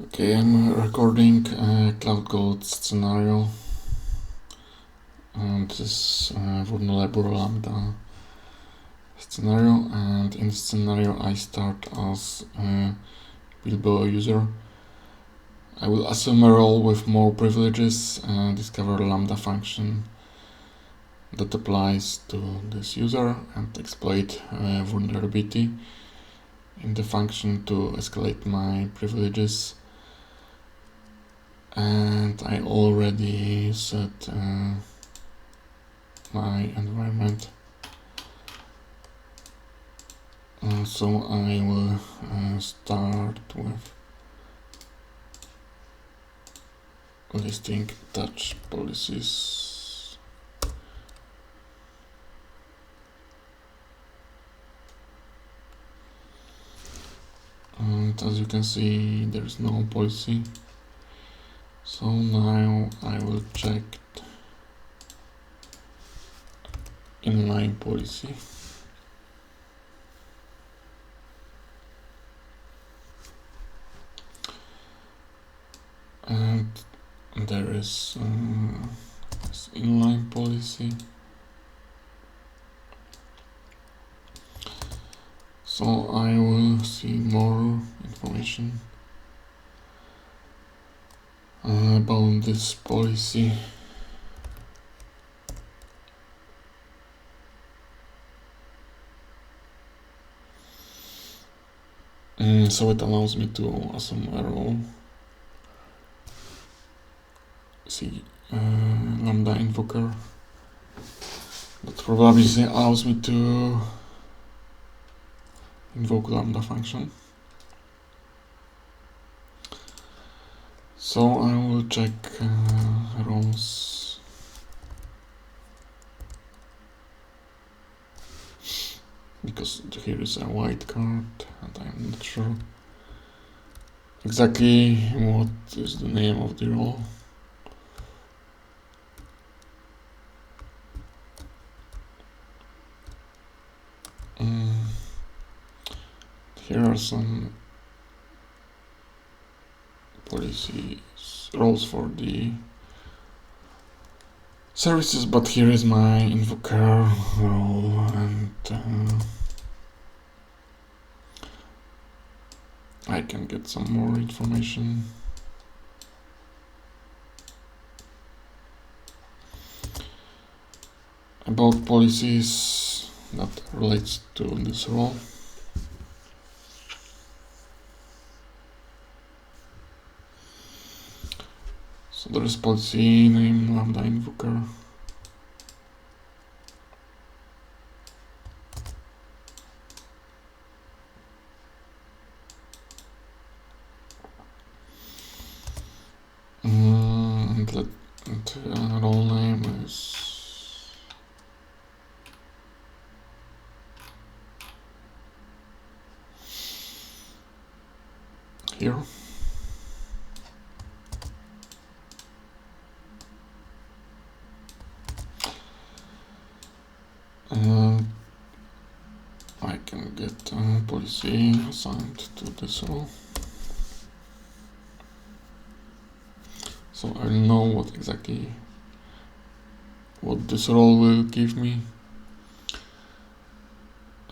Okay, I'm recording a CloudGoat scenario, and this vulnerable Lambda scenario, and in this scenario I start as a Bilbo user. I will assume a role with more privileges and discover a Lambda function that applies to this user and exploit vulnerability in the function to escalate my privileges. And I already set my environment, so I will start with listing touch policies. And as you can see, there is no policy. So now I will check inline policy. And there is this inline policy. So I will see more information about this policy. So it allows me to assume a role. See, Lambda invoker. That probably allows me to invoke Lambda function. So I will check roles. Because here is a white card and I'm not sure exactly what is the name of the role. Here are some policies, roles for the services, but here is my invoker role, and I can get some more information. About policies that relates to this role. So there is policy name Lambda invoker. And role name is here. I can get policy assigned to this role. So I know what this role will give me,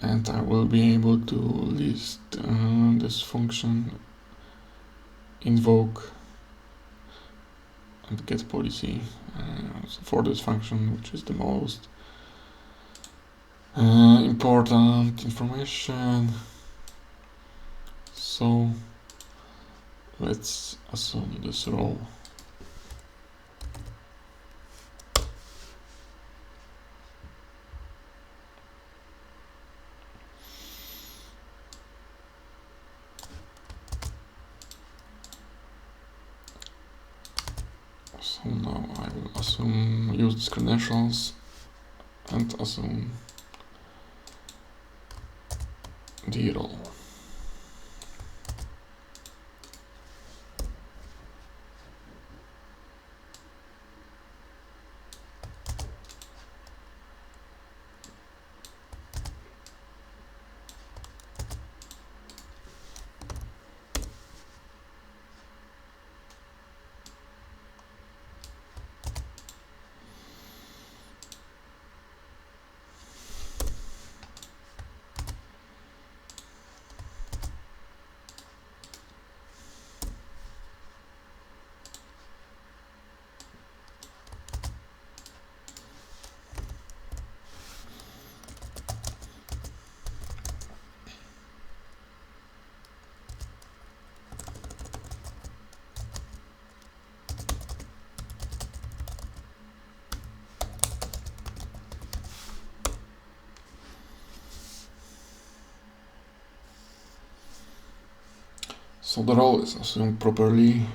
and I will be able to list this function, invoke, and get policy for this function, which is the most important information. So let's assume this role. So now I will use these credentials and assume the role. So the role is assumed properly.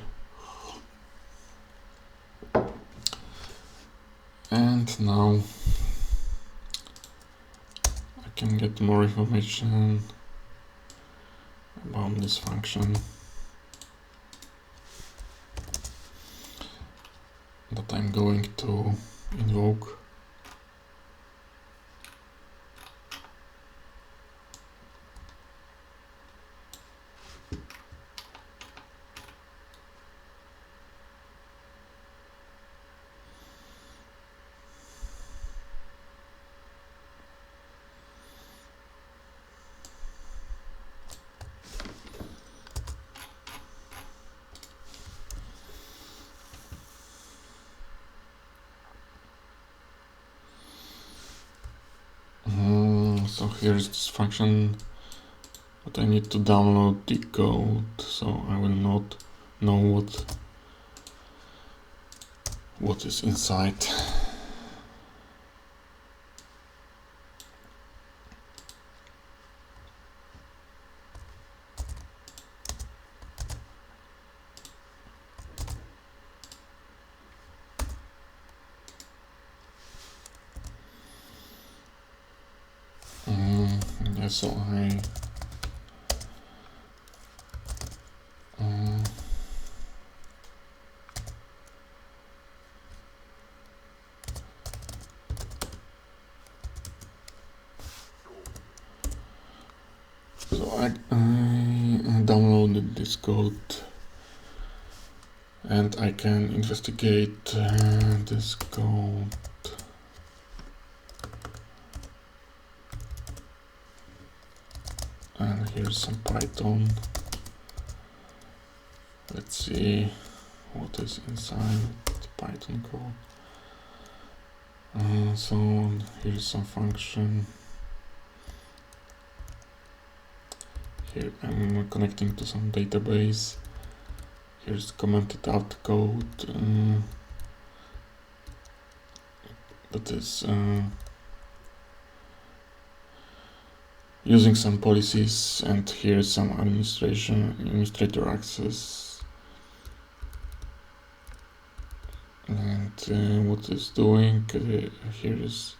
And now I can get more information about this function that I'm going to invoke. So here's this function, but I need to download the code, so I will not know what is inside. Yeah, so I downloaded this code, and I can investigate this code. And here's some Python. Let's see what is inside the Python code. So here's some function. Here I'm connecting to some database. Here's commented out code that is using some policies, and here's some administrator access, and what it's doing. Here is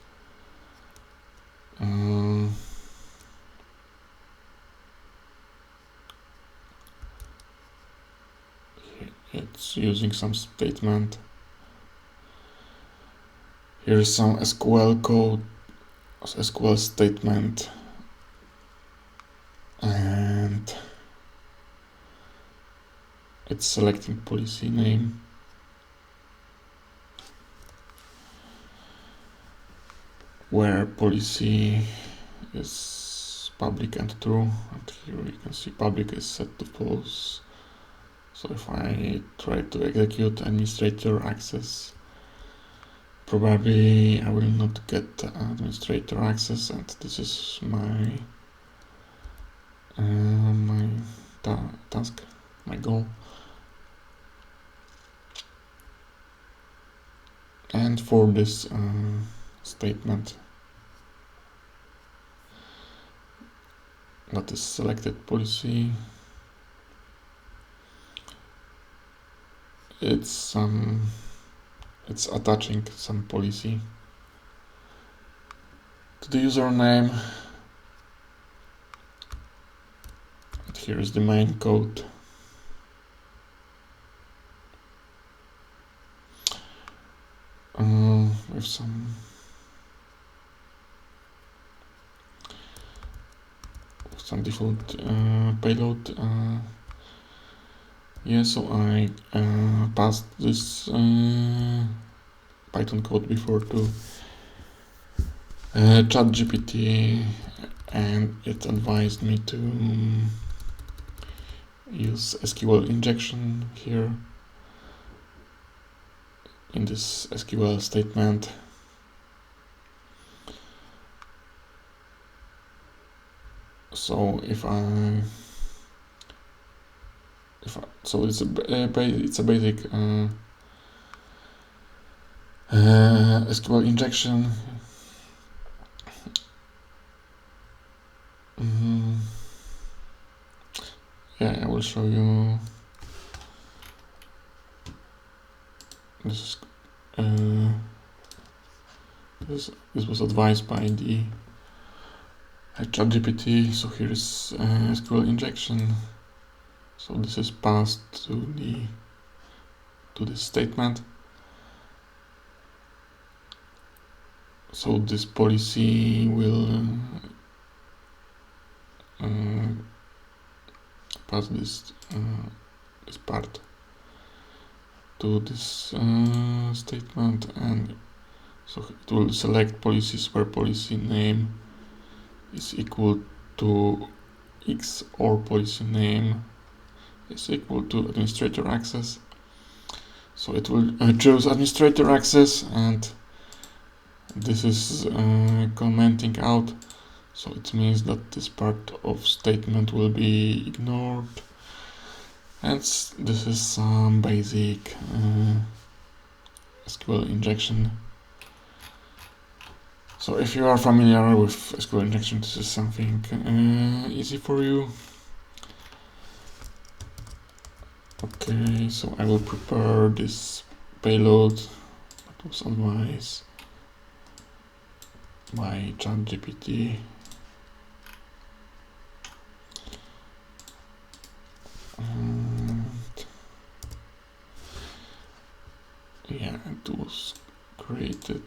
it's using some statement. Here is some SQL code, SQL statement, and it's selecting policy name. Where policy is public and true, and here you can see public is set to false. So if I try to execute administrator access, probably I will not get administrator access, and this is my task, my goal. And for this statement that is selected policy, it's attaching some policy to the username, and here is the main code. With some default payload. Yeah, so I passed this Python code before to ChatGPT, and it advised me to use SQL injection here in this SQL statement. So so it's a basic SQL injection. I will show you. This was advised by the ChatGPT. So here is SQL injection. So this is passed to this statement. So this policy will pass this part to this statement, and so it will select policies where policy name is equal to X or policy name is equal to administrator access. So it will choose administrator access, and this is commenting out. So it means that this part of statement will be ignored. And this is some basic SQL injection. So if you are familiar with SQL injection, this is something easy for you. Okay, so I will prepare this payload that was advised by ChatGPT. Yeah, it was created.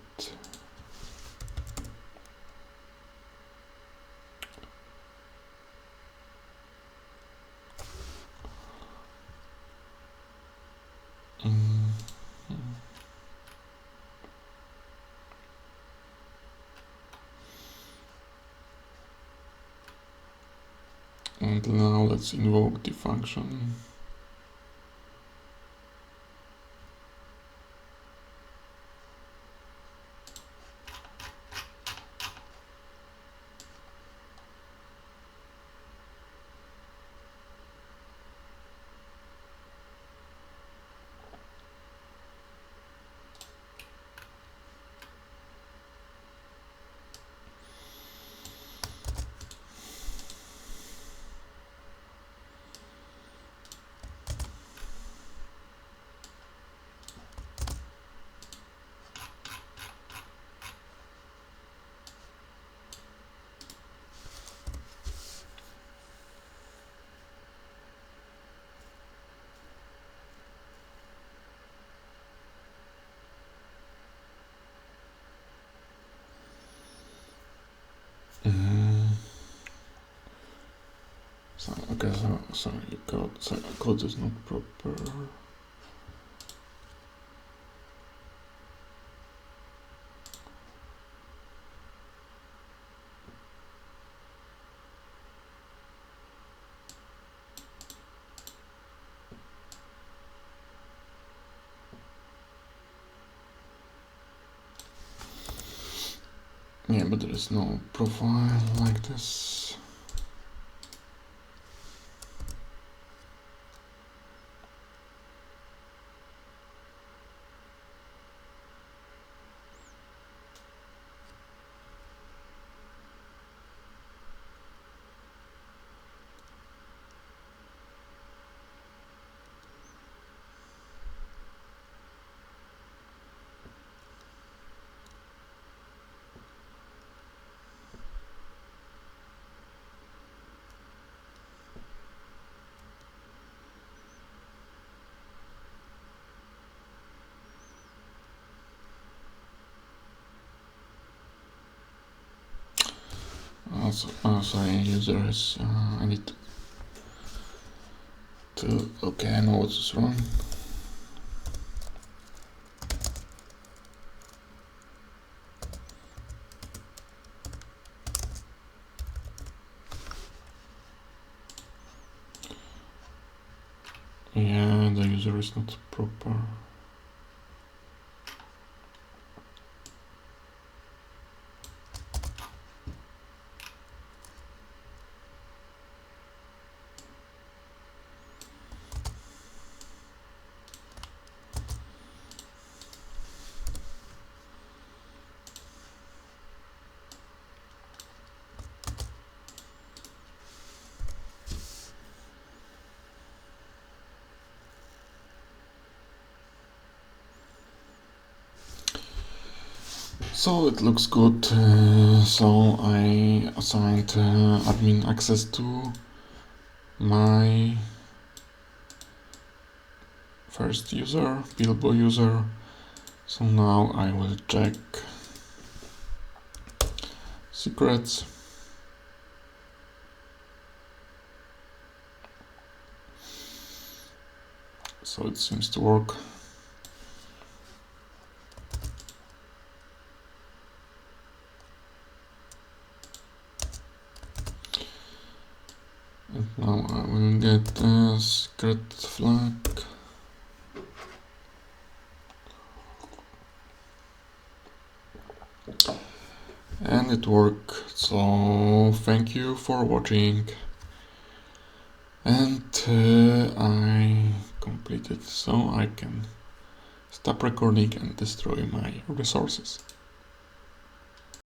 And now let's invoke the function. Sorry, code is not proper. Yeah, but there is no profile like this. Sorry, user has. I need to. Okay, I know what's wrong. Yeah, the user is not proper. So it looks good. So I assigned admin access to my first user, Bilbo user. So now I will check secrets. So it seems to work. And now I will get a secret flag. And it worked. So thank you for watching. And I completed, so I can stop recording and destroy my resources.